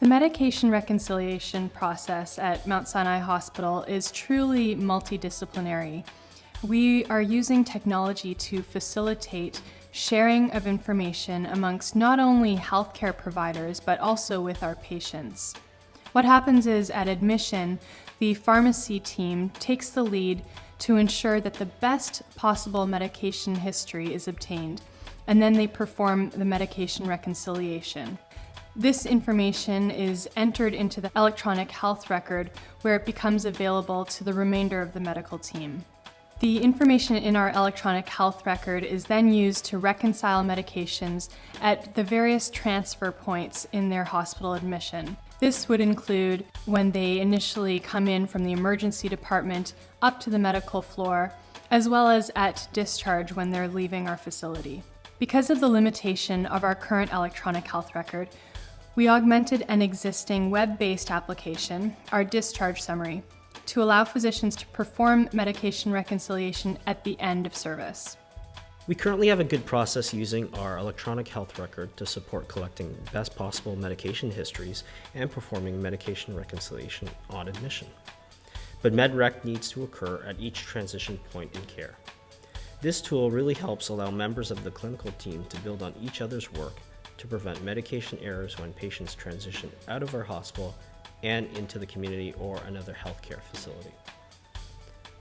The medication reconciliation process at Mount Sinai Hospital is truly multidisciplinary. We are using technology to facilitate sharing of information amongst not only healthcare providers, but also with our patients. What happens is, at admission, the pharmacy team takes the lead to ensure that the best possible medication history is obtained, and then they perform the medication reconciliation. This information is entered into the electronic health record, where it becomes available to the remainder of the medical team. The information in our electronic health record is then used to reconcile medications at the various transfer points in their hospital admission. This would include when they initially come in from the emergency department up to the medical floor, as well as at discharge when they're leaving our facility. Because of the limitation of our current electronic health record, we augmented an existing web-based application, our discharge summary, to allow physicians to perform medication reconciliation at the end of service. We currently have a good process using our electronic health record to support collecting best possible medication histories and performing medication reconciliation on admission. But MedRec needs to occur at each transition point in care. This tool really helps allow members of the clinical team to build on each other's work to prevent medication errors when patients transition out of our hospital and into the community or another healthcare facility.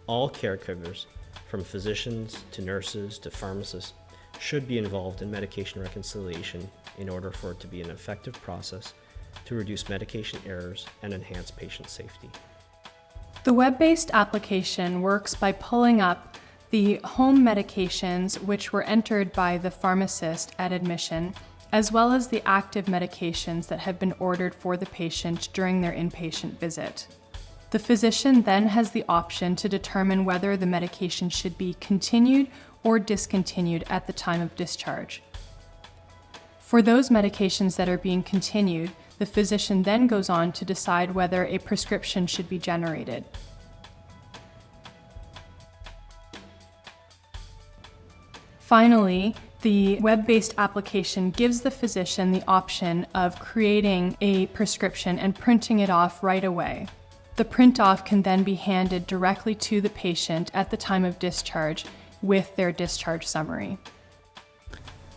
All caregivers, from physicians to nurses to pharmacists, should be involved in medication reconciliation in order for it to be an effective process to reduce medication errors and enhance patient safety. The web-based application works by pulling up the home medications which were entered by the pharmacist at admission, as well as the active medications that have been ordered for the patient during their inpatient visit. The physician then has the option to determine whether the medication should be continued or discontinued at the time of discharge. For those medications that are being continued, the physician then goes on to decide whether a prescription should be generated. Finally, the web-based application gives the physician the option of creating a prescription and printing it off right away. The print-off can then be handed directly to the patient at the time of discharge with their discharge summary.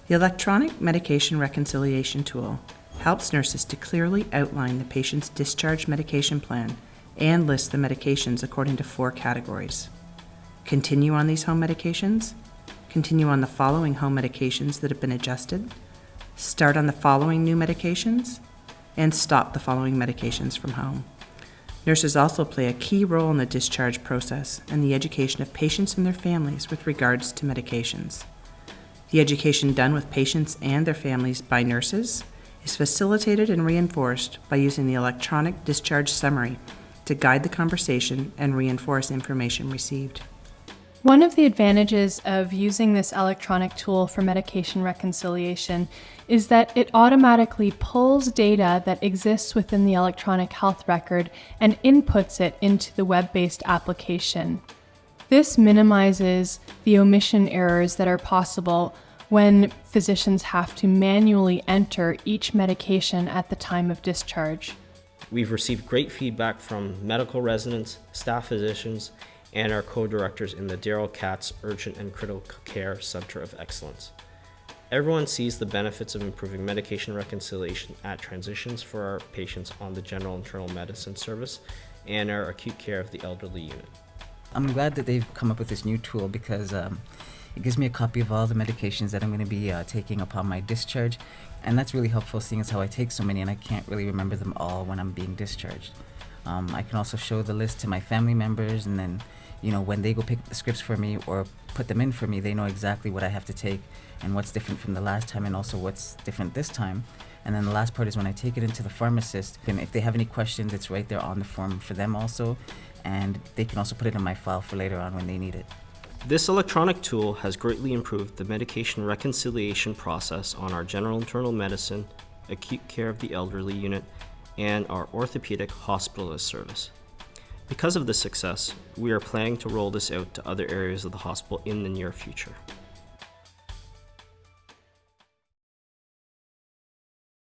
The electronic medication reconciliation tool helps nurses to clearly outline the patient's discharge medication plan and list the medications according to 4 categories. Continue on these home medications, continue on the following home medications that have been adjusted, start on the following new medications, and stop the following medications from home. Nurses also play a key role in the discharge process and the education of patients and their families with regards to medications. The education done with patients and their families by nurses is facilitated and reinforced by using the electronic discharge summary to guide the conversation and reinforce information received. One of the advantages of using this electronic tool for medication reconciliation is that it automatically pulls data that exists within the electronic health record and inputs it into the web-based application. This minimizes the omission errors that are possible when physicians have to manually enter each medication at the time of discharge. We've received great feedback from medical residents, staff physicians, and our co-directors in the Darrell Katz Urgent and Critical Care Center of Excellence. Everyone sees the benefits of improving medication reconciliation at transitions for our patients on the general internal medicine service and our acute care of the elderly unit. I'm glad that they've come up with this new tool because it gives me a copy of all the medications that I'm going to be taking upon my discharge, and that's really helpful seeing as how I take so many and I can't really remember them all when I'm being discharged. I can also show the list to my family members, and then when they go pick the scripts for me or put them in for me, they know exactly what I have to take and what's different from the last time and also what's different this time. And then the last part is when I take it into the pharmacist, and if they have any questions, it's right there on the form for them also, and they can also put it in my file for later on when they need it. This electronic tool has greatly improved the medication reconciliation process on our general internal medicine, acute care of the elderly unit, and our orthopedic hospitalist service. Because of this success, we are planning to roll this out to other areas of the hospital in the near future.